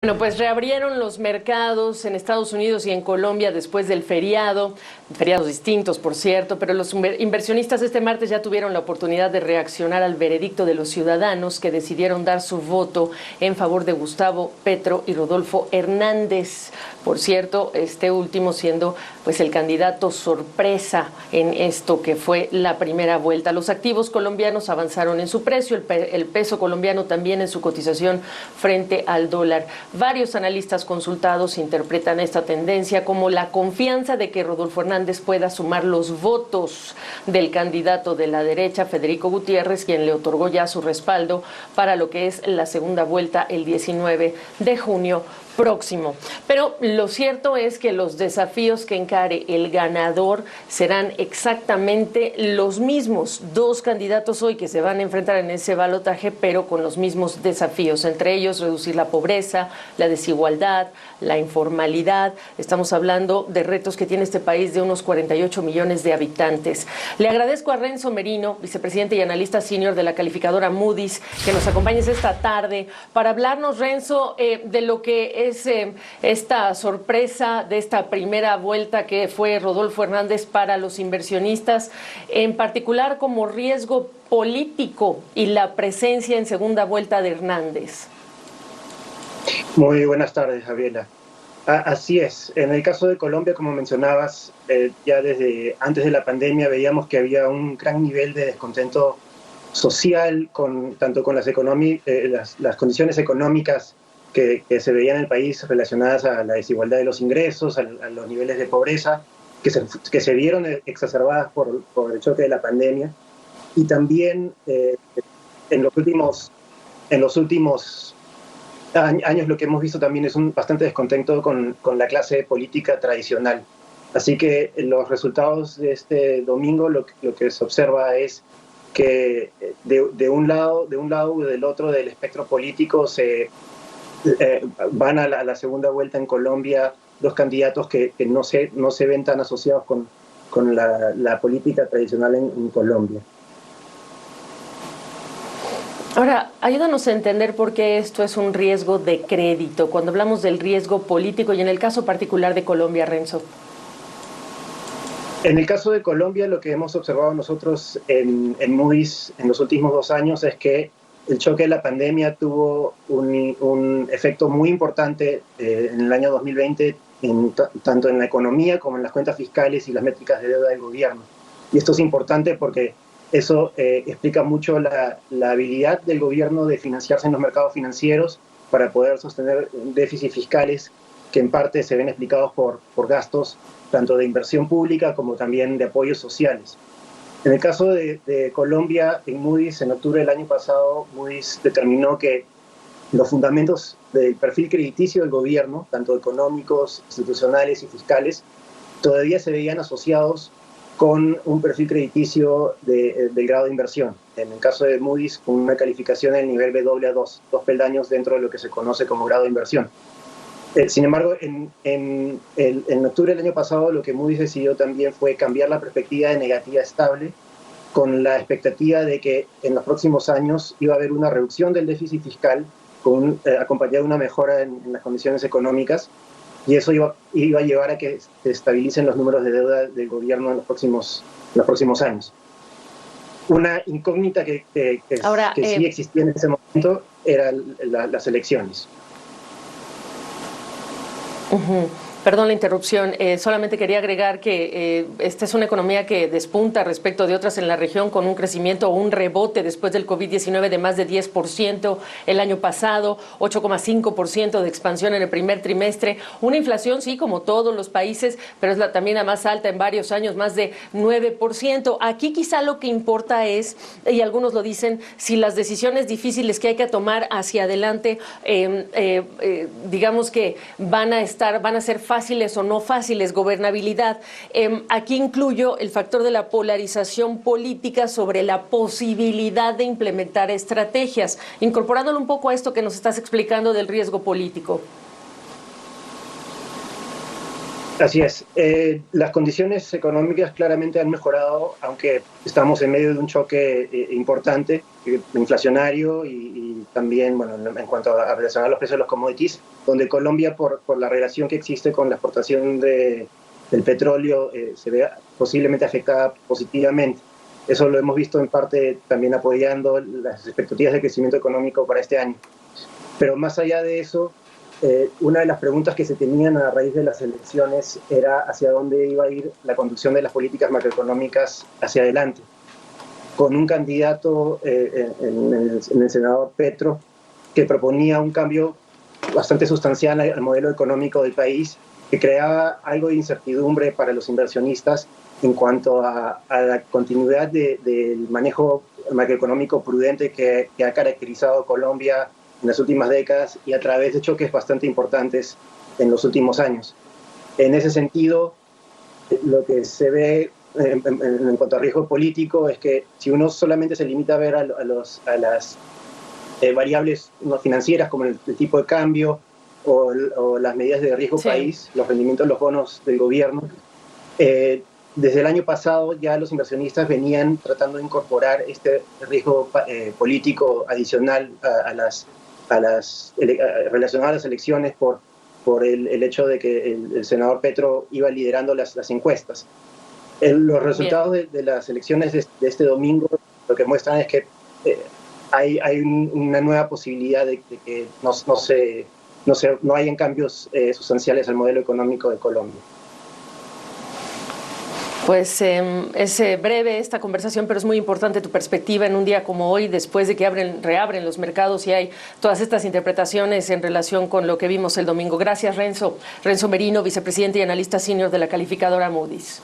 Bueno, pues reabrieron los mercados en Estados Unidos y en Colombia después del feriado, feriados distintos, por cierto, pero los inversionistas este martes ya tuvieron la oportunidad de reaccionar al veredicto de los ciudadanos que decidieron dar su voto en favor de Gustavo Petro y Rodolfo Hernández. Por cierto, este último siendo pues el candidato sorpresa en esto que fue la primera vuelta. Los activos colombianos avanzaron en su precio, el peso colombiano también en su cotización frente al dólar. Varios analistas consultados interpretan esta tendencia como la confianza de que Rodolfo Hernández pueda sumar los votos del candidato de la derecha, Federico Gutiérrez, quien le otorgó ya su respaldo para lo que es la segunda vuelta el 19 de junio próximo. Pero lo cierto es que los desafíos que encare el ganador serán exactamente los mismos. Dos candidatos hoy que se van a enfrentar en ese balotaje, pero con los mismos desafíos, entre ellos reducir la pobreza, la desigualdad, la informalidad. Estamos hablando de retos que tiene este país de unos 48 millones de habitantes. Le agradezco a Renzo Merino, vicepresidente y analista senior de la calificadora Moody's, que nos acompañes esta tarde para hablarnos, Renzo, de lo que es esta sorpresa de esta primera vuelta que fue Rodolfo Hernández para los inversionistas, en particular como riesgo político y la presencia en segunda vuelta de Hernández. Muy buenas tardes, Gabriela. Así es. En el caso de Colombia, como mencionabas, ya desde antes de la pandemia veíamos que había un gran nivel de descontento social, tanto con las condiciones económicas que se veían en el país relacionadas a la desigualdad de los ingresos, a los niveles de pobreza, que se vieron exacerbadas por el choque de la pandemia. Y también en los últimos años lo que hemos visto también es un bastante descontento con la clase política tradicional. Así que los resultados de este domingo lo que se observa es que de un lado y del otro del espectro político van a la segunda vuelta en Colombia dos candidatos que no se ven tan asociados con la política tradicional en Colombia. Ahora, ayúdanos a entender por qué esto es un riesgo de crédito, cuando hablamos del riesgo político y en el caso particular de Colombia, Renzo. En el caso de Colombia, lo que hemos observado nosotros en Moody's en los últimos 2 años es que el choque de la pandemia tuvo un efecto muy importante en el año 2020, tanto en la economía como en las cuentas fiscales y las métricas de deuda del gobierno. Y esto es importante porque eso explica mucho la habilidad del gobierno de financiarse en los mercados financieros para poder sostener déficits fiscales que en parte se ven explicados por gastos tanto de inversión pública como también de apoyos sociales. En el caso de Colombia, en Moody's, en octubre del año pasado, Moody's determinó que los fundamentos del perfil crediticio del gobierno, tanto económicos, institucionales y fiscales, todavía se veían asociados con un perfil crediticio del grado de inversión. En el caso de Moody's, con una calificación del nivel Baa2, 2 peldaños dentro de lo que se conoce como grado de inversión. Sin embargo, en octubre del año pasado, lo que Moody's decidió también fue cambiar la perspectiva de negativa estable con la expectativa de que en los próximos años iba a haber una reducción del déficit fiscal acompañada de una mejora en las condiciones económicas, y eso iba a llevar a que se estabilicen los números de deuda del gobierno en los próximos años. Una incógnita que sí existía en ese momento eran las elecciones. Perdón la interrupción, solamente quería agregar que esta es una economía que despunta respecto de otras en la región con un crecimiento o un rebote después del COVID-19 de más de 10% el año pasado, 8,5% de expansión en el primer trimestre, una inflación sí como todos los países, pero es también la más alta en varios años, más de 9%. Aquí quizá lo que importa es, y algunos lo dicen, si las decisiones difíciles que hay que tomar hacia adelante, digamos que van a ser fáciles o no fáciles, gobernabilidad. Aquí incluyo el factor de la polarización política sobre la posibilidad de implementar estrategias, incorporándolo un poco a esto que nos estás explicando del riesgo político. Así es. Las condiciones económicas claramente han mejorado, aunque estamos en medio de un choque importante, inflacionario y también, bueno, en cuanto a relacionar los precios de los commodities, donde Colombia, por la relación que existe con la exportación del petróleo, se ve posiblemente afectada positivamente. Eso lo hemos visto en parte también apoyando las expectativas de crecimiento económico para este año. Pero más allá de eso, una de las preguntas que se tenían a raíz de las elecciones era hacia dónde iba a ir la conducción de las políticas macroeconómicas hacia adelante. Con un candidato en el senador Petro que proponía un cambio bastante sustancial al modelo económico del país, que creaba algo de incertidumbre para los inversionistas en cuanto a la continuidad del manejo macroeconómico prudente que ha caracterizado a Colombia en las últimas décadas y a través de choques bastante importantes en los últimos años. En ese sentido, lo que se ve en cuanto a riesgo político es que si uno solamente se limita a ver a las variables no financieras como el tipo de cambio o las medidas de riesgo país, los rendimientos de los bonos del gobierno, desde el año pasado ya los inversionistas venían tratando de incorporar este riesgo político adicional relacionado a las elecciones por el hecho de que el senador Petro iba liderando las encuestas. Los resultados de las elecciones de este domingo lo que muestran es que hay una nueva posibilidad de que no hayan cambios sustanciales al modelo económico de Colombia. Pues es breve esta conversación, pero es muy importante tu perspectiva en un día como hoy, después de que reabren los mercados y hay todas estas interpretaciones en relación con lo que vimos el domingo. Gracias, Renzo. Renzo Merino, vicepresidente y analista senior de la calificadora Moody's.